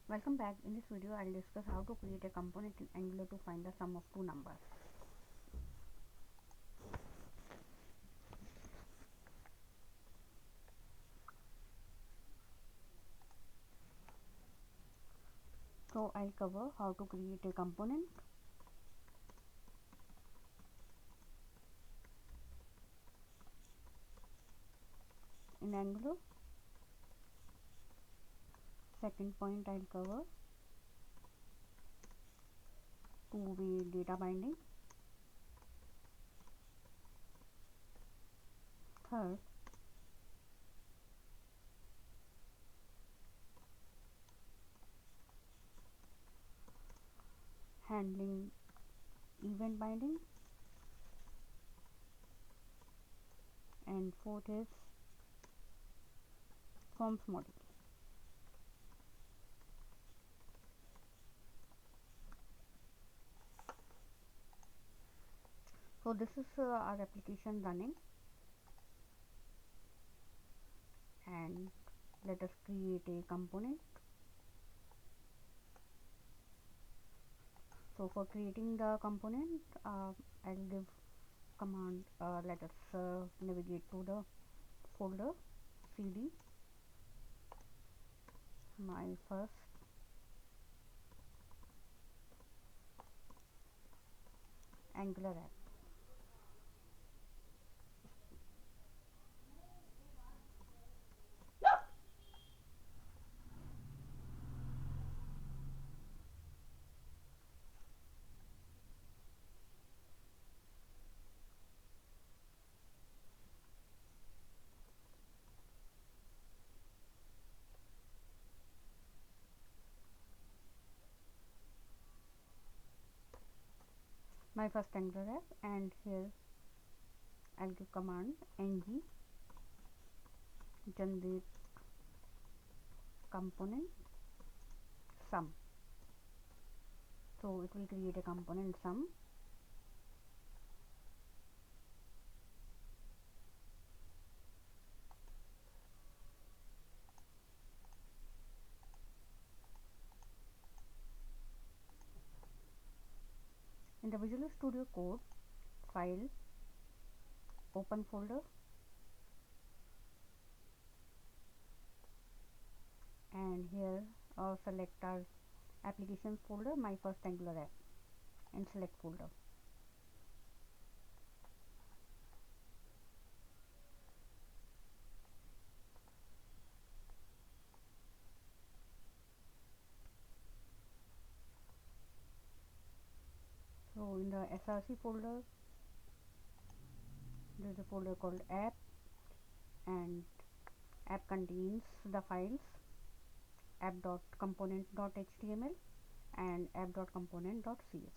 Welcome back. In this video, I'll discuss how to create a component in Angular to find the sum of two numbers. So I'll cover how to create a component in Angular. Second point, I'll cover two-way data binding. Third, handling event binding. And fourth is forms model. So this is our application running, and let us create a component. So for creating the component, I'll give command. Let us navigate to the folder cd my first Angular app. My first Angular app, and here I'll give command ng generate component sum. So it will create a component sum. In the Visual Studio Code file, open folder, and here select our applications folder, my first Angular app, and select folder. So in the src folder, there is a folder called app, and app contains the files app.component.html and app.component.ts.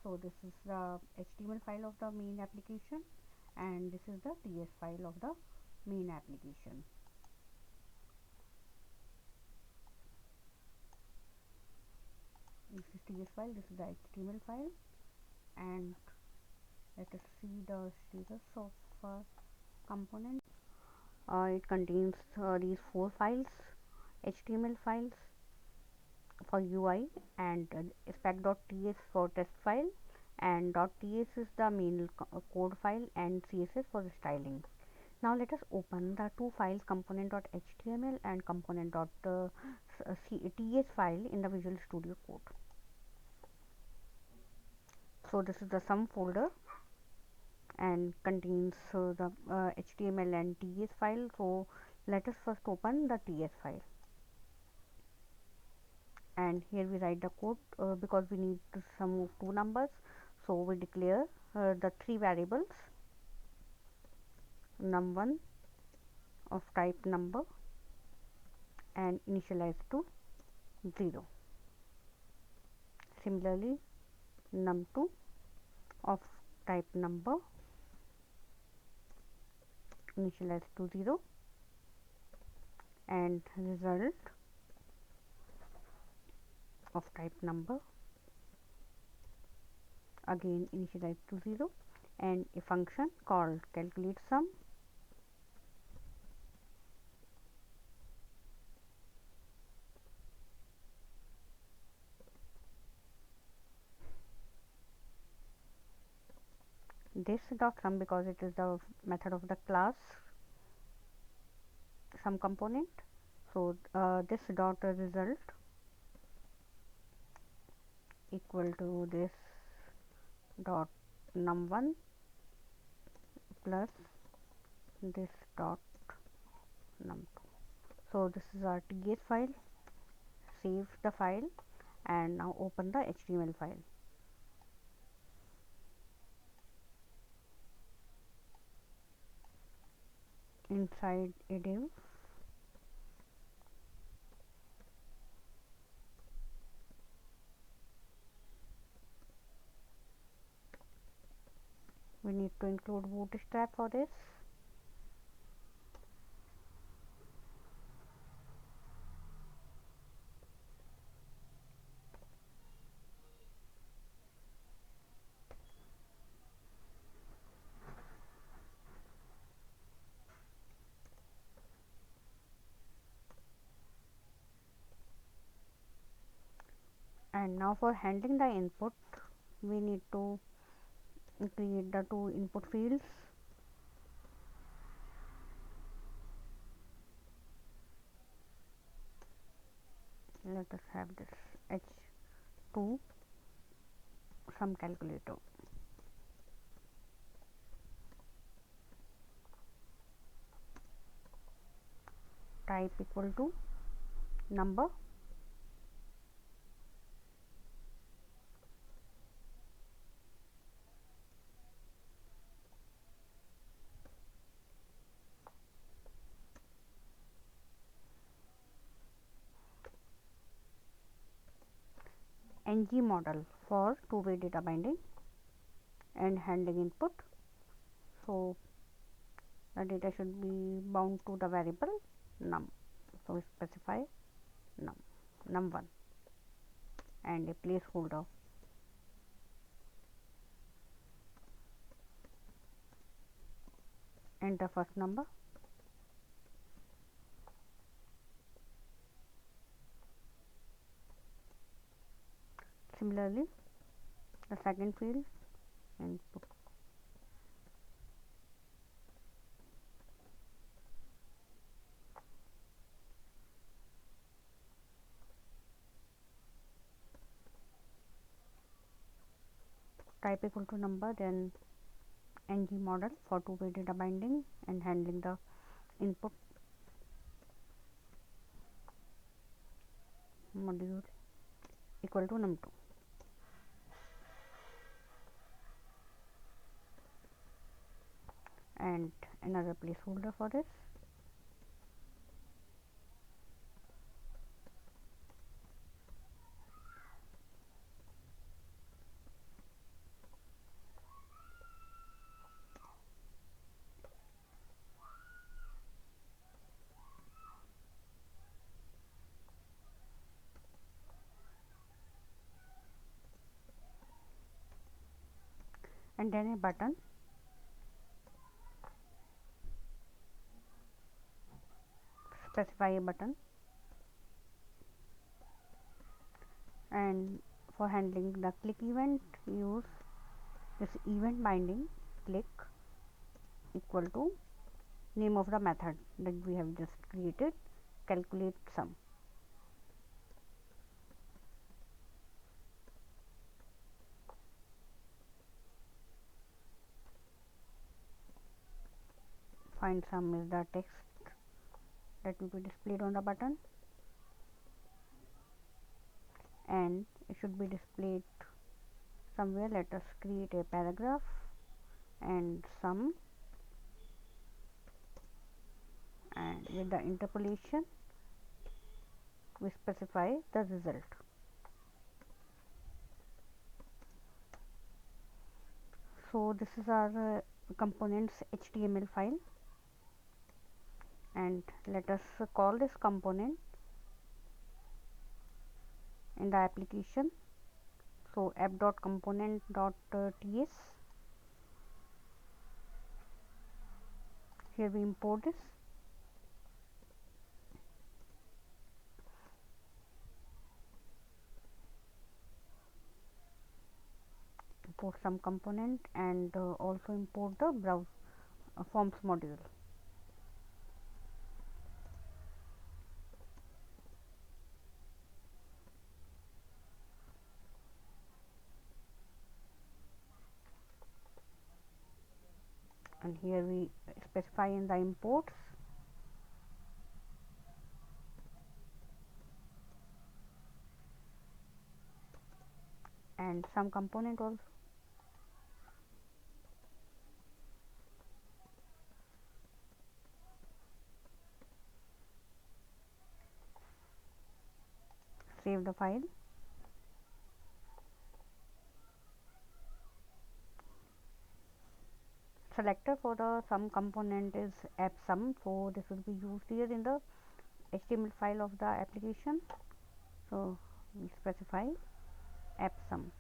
So this is the HTML file of the main application, and this is the TS file of the main application. This is TS file, this is the HTML file, and let us see the status of component. It contains these four files: HTML files for UI, and spec.ts for test file, and .ts is the main code file, and CSS for the styling. Now let us open the two files, component.html and component.ts file in the Visual Studio Code. So this is the sum folder and contains the HTML and TS file. So let us first open the TS file, and here we write the code because we need to sum of two numbers. So we declare the three variables, num1 of type number and initialize to 0. Similarly, num2 of type number, initialize to 0, and result of type number, again initialize to 0, and a function called calculate sum, this dot sum because it is the method of the class sum component. So this dot result equal to this dot num1 plus this dot num2. So this is our TS file. Save the file and now open the HTML file. Inside a div, we need to include bootstrap for this. And now for handling the input, we need to create the two input fields. Let us have this h2 sum calculator. Type equal to number ng model for two-way data binding and handling input. So the data should be bound to the variable num. So we specify num1 and a placeholder. Enter first number. Similarly, the second field input. Type equal to number, then ng model for two-way data binding and handling the input module equal to num2. And another placeholder for this. And then a button. Specify a button. And for handling the click event, use this event binding click equal to name of the method that we have just created, calculate sum. Find sum is the text that will be displayed on the button, and it should be displayed somewhere. Let us create a paragraph and sum, and with the interpolation we specify the result. So this is our components HTML file, and let us call this component in the application. So app.component.ts. Here we import this. import some component and also import the browse forms module. And here we specify in the imports and some component also. Save the file. Selector for the sum component is appsum, so this will be used here in the HTML file of the application. So we specify appsum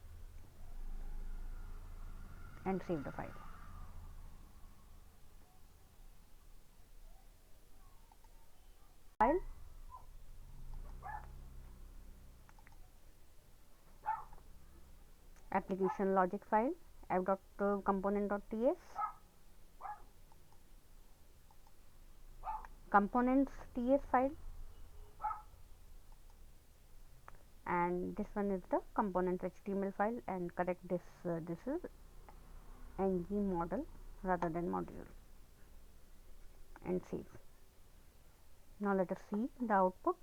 and save the file. Application logic file app.component.ts, components ts file, and this one is the components HTML file, and correct this this is ng model rather than module, and save. Now let us see the output.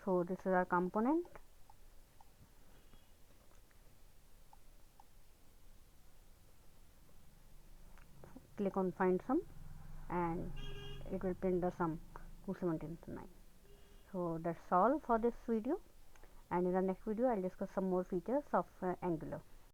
So this is our component. Click on find sum and it will print the sum 279. So that's all for this video, and in the next video I'll discuss some more features of Angular.